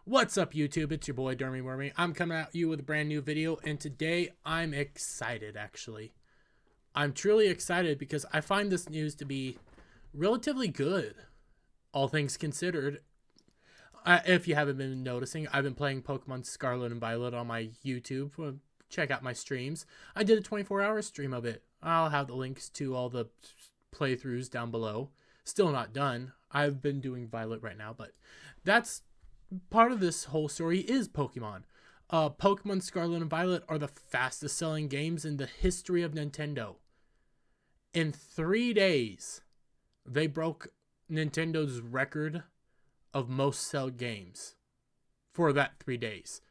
What's up, YouTube? It's your boy Dermy Wormy. I'm coming at you with a brand new video, and today I'm excited, actually. I'm truly excited because I find this news to be relatively good, all things considered. If you haven't been noticing, I've been playing Pokemon Scarlet and Violet on my YouTube. Well, check out my streams. I did a 24-hour stream of it. I'll have the links to all the playthroughs down below. Still not done. I've been doing Violet right now, but that's part of this whole story is Pokemon. Pokemon Scarlet and Violet are the fastest selling games in the history of Nintendo. In 3 days, they broke Nintendo's record of most sold games for that 3 days.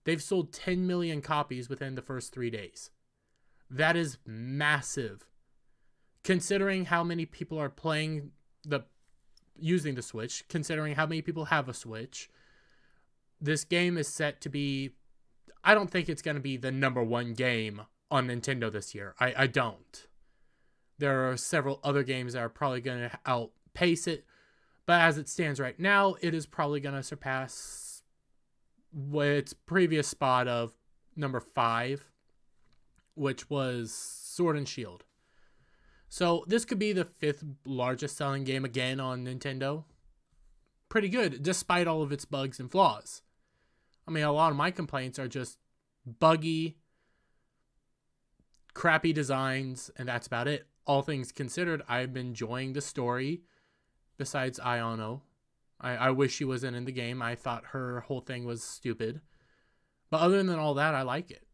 They've sold 10 million copies within the first 3 days. That is massive. Considering how many people are using the Switch, considering how many people have a Switch, this game is set to be, I don't think it's going to be the #1 game on Nintendo this year. I don't. There are several other games that are probably going to outpace it, but as it stands right now, it is probably going to surpass its previous spot of #5, which was Sword and Shield. So this could be the 5th largest selling game again on Nintendo. Pretty good, despite all of its bugs and flaws. I mean, a lot of my complaints are just buggy, crappy designs, and that's about it. All things considered, I've been enjoying the story. Besides Iono, I wish she wasn't in the game. I thought her whole thing was stupid. But other than all that, I like it.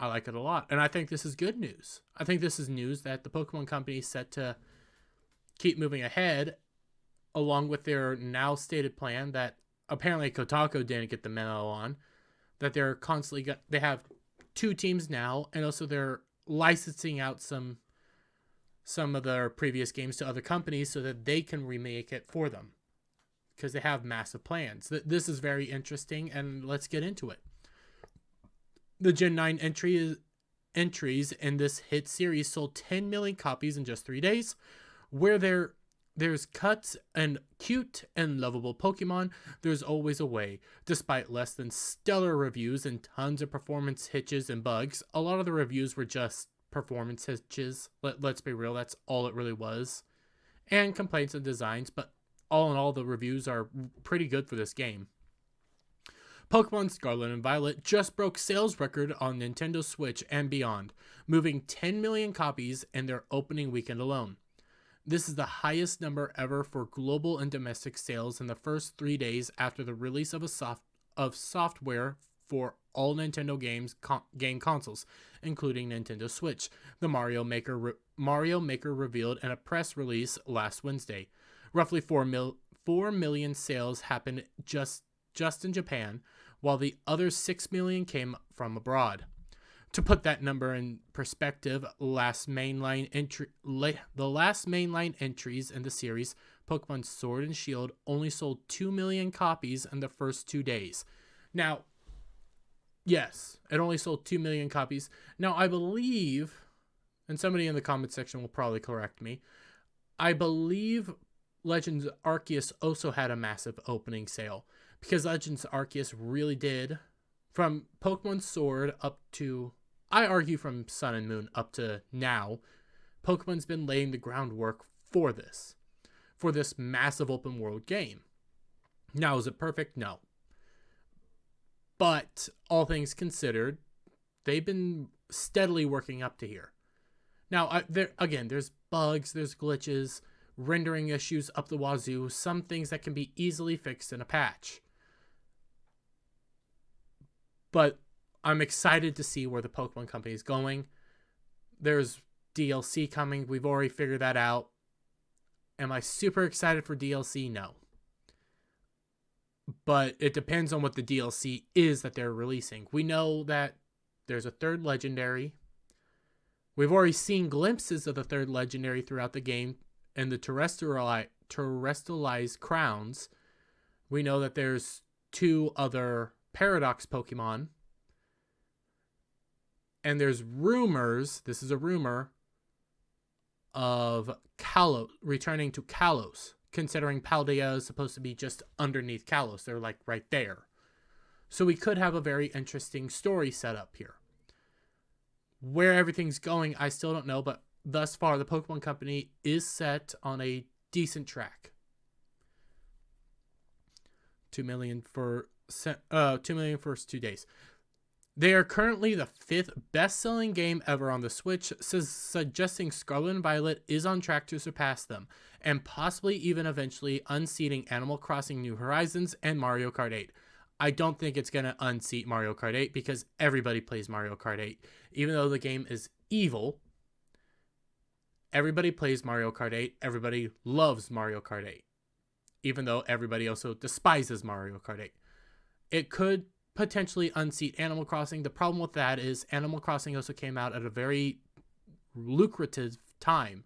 I like it a lot. And I think this is good news. I think this is news that the Pokemon Company is set to keep moving ahead, along with their now stated plan that apparently Kotaku didn't get the memo on, that they're constantly they have 2 teams now, and also they're licensing out some of their previous games to other companies so that they can remake it for them, because they have massive plans. This is very interesting, and let's get into it. The Gen 9 entries in this hit series sold 10 million copies in just 3 days. Where there's cuts and cute and lovable Pokemon, there's always a way. Despite less than stellar reviews and tons of performance hitches and bugs, a lot of the reviews were just performance hitches. Let's be real, that's all it really was. And complaints and designs, but all in all, the reviews are pretty good for this game. Pokemon Scarlet and Violet just broke sales record on Nintendo Switch and beyond, moving 10 million copies in their opening weekend alone. This is the highest number ever for global and domestic sales in the first 3 days after the release of software for all Nintendo game consoles, including Nintendo Switch. The Mario Maker revealed in a press release last Wednesday. Roughly 4 million sales happened just in Japan, while the other 6 million came from abroad. To put that number in perspective, the last mainline entries in the series, Pokemon Sword and Shield, only sold 2 million copies in the first 2 days. Now, yes, it only sold 2 million copies. Now, I believe, and somebody in the comment section will probably correct me, I believe Legends Arceus also had a massive opening sale, because Legends Arceus really did, from Pokemon Sword up to, I argue from Sun and Moon up to now, Pokemon's been laying the groundwork for this massive open world game. Now, is it perfect? No. But all things considered, they've been steadily working up to here. Now, there's bugs, there's glitches, rendering issues up the wazoo, some things that can be easily fixed in a patch. But I'm excited to see where the Pokemon Company is going. There's DLC coming. We've already figured that out. Am I super excited for DLC? No. But it depends on what the DLC is that they're releasing. We know that there's a 3rd legendary. We've already seen glimpses of the 3rd legendary throughout the game and the terrestrialized crowns. We know that there's 2 other Paradox Pokemon. And there's rumors, this is a rumor, of Kalos, returning to Kalos, considering Paldea is supposed to be just underneath Kalos. They're like right there. So we could have a very interesting story set up here. Where everything's going, I still don't know, but thus far, the Pokemon Company is set on a decent track. 2 million for 2 million first 2 days. They are currently the 5th best-selling game ever on the Switch, suggesting Scarlet and Violet is on track to surpass them, and possibly even eventually unseating Animal Crossing New Horizons and Mario Kart 8. I don't think it's going to unseat Mario Kart 8 because everybody plays Mario Kart 8. Even though the game is evil, everybody plays Mario Kart 8. Everybody loves Mario Kart 8. Even though everybody also despises Mario Kart 8. It could potentially unseat Animal Crossing. The problem with that is Animal Crossing also came out at a very lucrative time.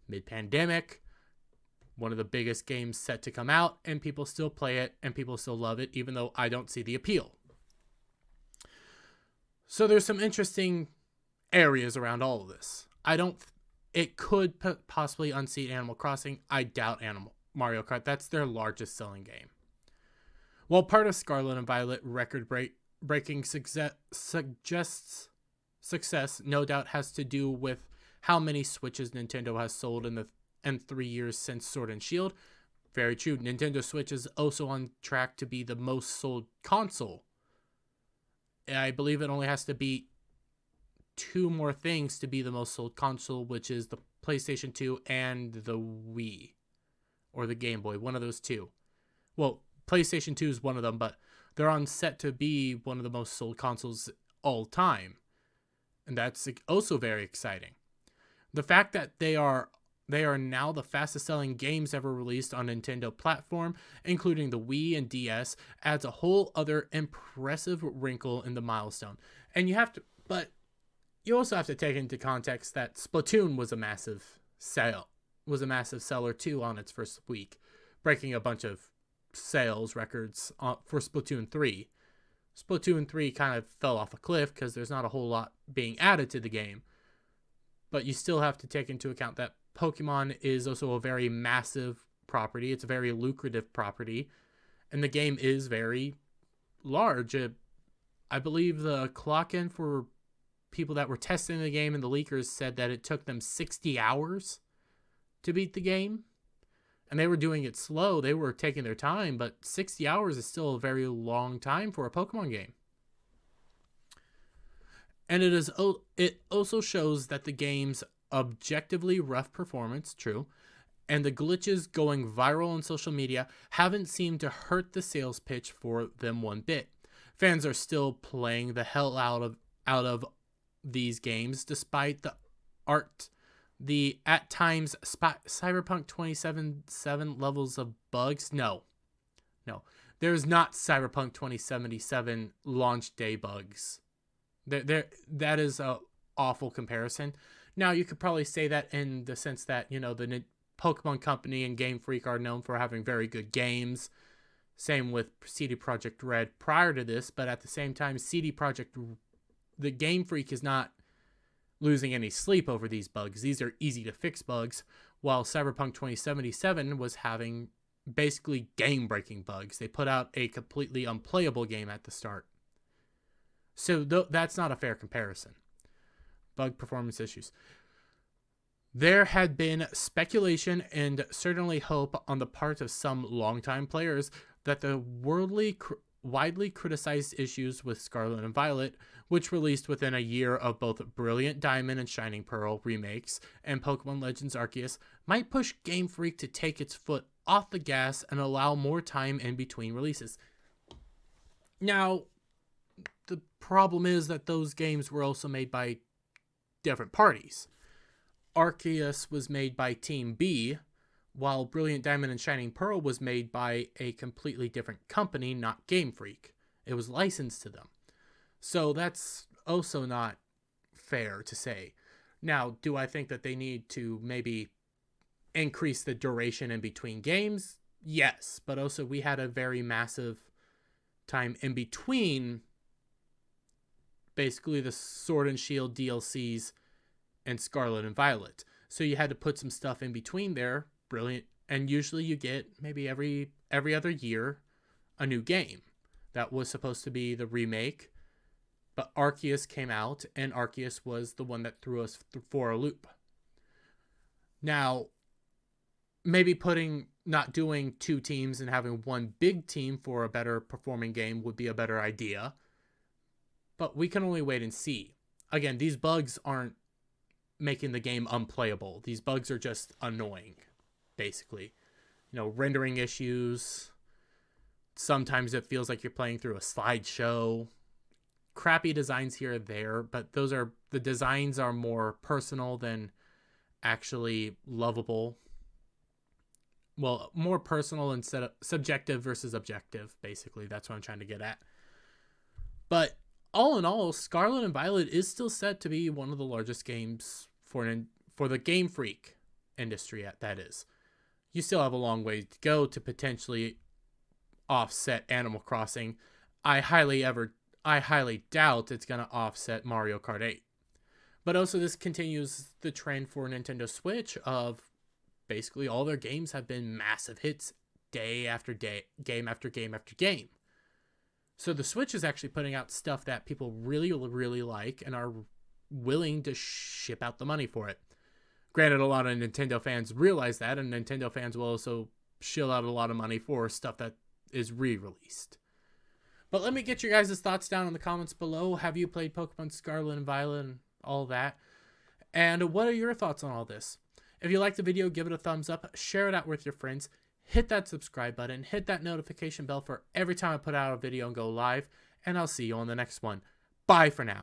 Mid-pandemic, one of the biggest games set to come out, and people still play it, and people still love it, even though I don't see the appeal. So there's some interesting areas around all of this. It could possibly unseat Animal Crossing. I doubt Mario Kart. That's their largest selling game. While part of Scarlet and Violet record-breaking suggests success, no doubt has to do with how many Switches Nintendo has sold in the 3 years since Sword and Shield. Very true. Nintendo Switch is also on track to be the most sold console. I believe it only has to beat 2 more things to be the most sold console, which is the PlayStation 2 and the Wii. Or the Game Boy. One of those 2. Well, PlayStation 2 is one of them, but they're on set to be one of the most sold consoles all time. And that's also very exciting. The fact that they are now the fastest selling games ever released on Nintendo platform, including the Wii and DS, adds a whole other impressive wrinkle in the milestone. And you also have to take into context that Splatoon was a massive seller too on its first week, breaking a bunch of sales records for Splatoon 3. Splatoon 3 kind of fell off a cliff because there's not a whole lot being added to the game. But you still have to take into account that Pokemon is also a very massive property. It's a very lucrative property. And the game is very large. I believe the clock in for people that were testing the game and the leakers said that it took them 60 hours to beat the game. And they were doing it slow. They were taking their time, but 60 hours is still a very long time for a Pokemon game. And it also shows that the game's objectively rough performance, true, and the glitches going viral on social media haven't seemed to hurt the sales pitch for them one bit. Fans are still playing the hell out of these games despite the at times Cyberpunk 2077 levels of bugs. No, there's not Cyberpunk 2077 launch day bugs. That is a awful comparison. Now you could probably say that in the sense that the Pokemon Company and Game Freak are known for having very good games. Same with CD Projekt Red prior to this, but at the same time, the Game Freak is not losing any sleep over these bugs. These are easy to fix bugs, while Cyberpunk 2077 was having basically game-breaking bugs. They put out a completely unplayable game at the start. So that's not a fair comparison. Bug performance issues. There had been speculation and certainly hope on the part of some longtime players that the widely criticized issues with Scarlet and Violet, which released within a year of both Brilliant Diamond and Shining Pearl remakes and Pokemon Legends Arceus, might push Game Freak to take its foot off the gas and allow more time in between releases. Now, the problem is that those games were also made by different parties. Arceus was made by Team B, while Brilliant Diamond and Shining Pearl was made by a completely different company, not Game Freak. It was licensed to them. So that's also not fair to say. Now, do I think that they need to maybe increase the duration in between games? Yes, but also we had a very massive time in between basically the Sword and Shield DLCs and Scarlet and Violet. So you had to put some stuff in between there. Brilliant. And usually you get maybe every other year a new game. That was supposed to be the remake, but Arceus came out, and Arceus was the one that threw us for a loop. Now, maybe not doing 2 teams and having one big team for a better performing game would be a better idea. But we can only wait and see. Again, these bugs aren't making the game unplayable. These bugs are just annoying, basically. Rendering issues. Sometimes it feels like you're playing through a slideshow. Crappy designs here or there, but the designs are more personal than actually lovable. Well, more personal instead of subjective versus objective, basically. That's what I'm trying to get at. But all in all, Scarlet and Violet is still set to be one of the largest games for the Game Freak industry, that is. You still have a long way to go to potentially offset Animal Crossing. I highly doubt it's going to offset Mario Kart 8. But also this continues the trend for Nintendo Switch of basically all their games have been massive hits day after day, game after game after game. So the Switch is actually putting out stuff that people really, really like and are willing to ship out the money for it. Granted, a lot of Nintendo fans realize that, and Nintendo fans will also shill out a lot of money for stuff that is re-released. But let me get your guys' thoughts down in the comments below. Have you played Pokemon Scarlet and Violet and all that? And what are your thoughts on all this? If you liked the video, give it a thumbs up, share it out with your friends, hit that subscribe button, hit that notification bell for every time I put out a video and go live, and I'll see you on the next one. Bye for now.